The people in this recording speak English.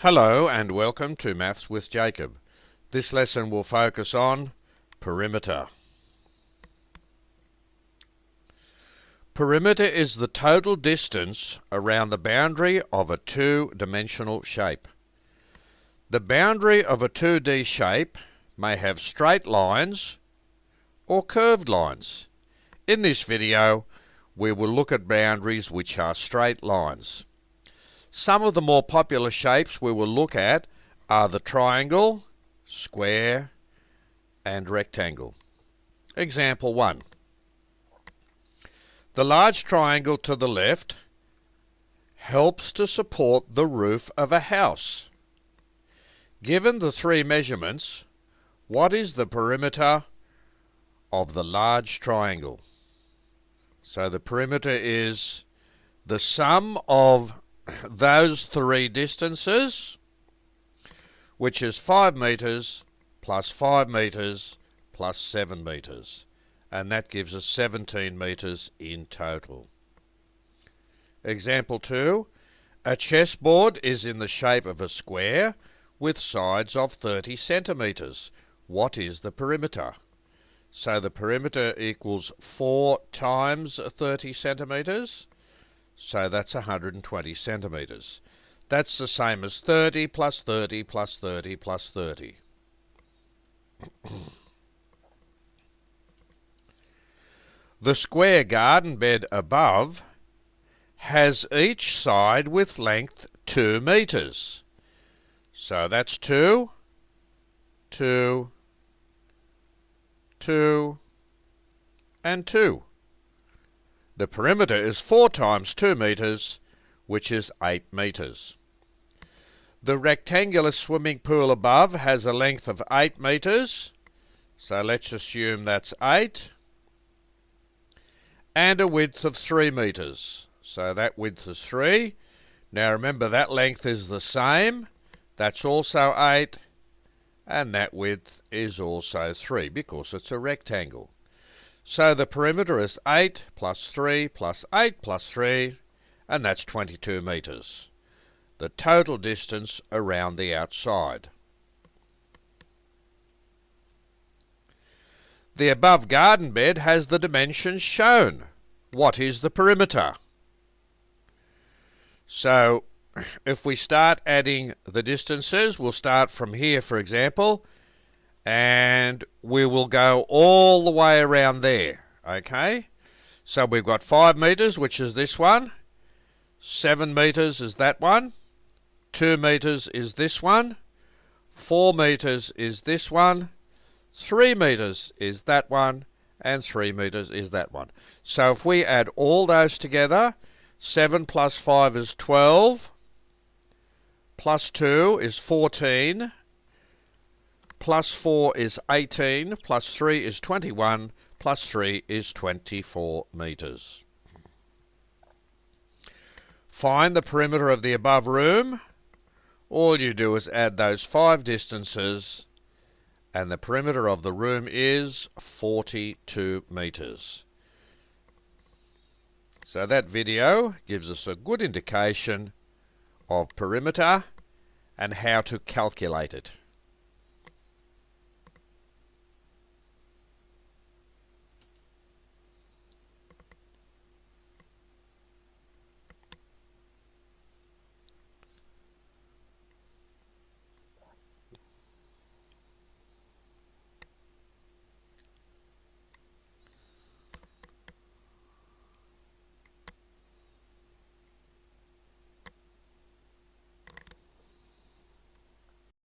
Hello and welcome to Maths with Jacob. This lesson will focus on perimeter. Perimeter is the total distance around the boundary of a two-dimensional shape. The boundary of a 2D shape may have straight lines or curved lines. In this video, we will look at boundaries which are straight lines. Some of the more popular shapes we will look at are the triangle, square, and rectangle. Example 1. The large triangle to the left helps to support the roof of a house. Given the three measurements, what is the perimeter of the large triangle? So the perimeter is the sum of those three distances, which is 5 metres plus 5 metres plus 7 metres, and that gives us 17 metres in total. Example 2. A chessboard is in the shape of a square with sides of 30 centimetres. What is the perimeter? So the perimeter equals 4 times 30 centimetres. So that's 120 centimetres. That's the same as 30 plus 30 plus 30 plus 30. The square garden bed above has each side with length 2 metres. So that's 2, 2, 2, and 2. The perimeter is 4 times 2 metres, which is 8 metres. The rectangular swimming pool above has a length of 8 metres, so let's assume that's 8, and a width of 3 metres, so that width is 3. Now remember, that length is the same, that's also 8, and that width is also 3 because it's a rectangle. So the perimeter is 8 plus 3 plus 8 plus 3, and that's 22 metres. The total distance around the outside. The above garden bed has the dimensions shown. What is the perimeter? So if we start adding the distances, we'll start from here, for example, and we will go all the way around there, okay? So we've got 5 metres, which is this one, 7 metres is that one, 2 metres is this one, 4 metres is this one, 3 metres is that one, and 3 metres is that one. So if we add all those together, 7 plus 5 is 12, plus 2 is 14, plus 4 is 18, plus 3 is 21, plus 3 is 24 metres. Find the perimeter of the above room. All you do is add those 5 distances, and the perimeter of the room is 42 metres. So that video gives us a good indication of perimeter and how to calculate it.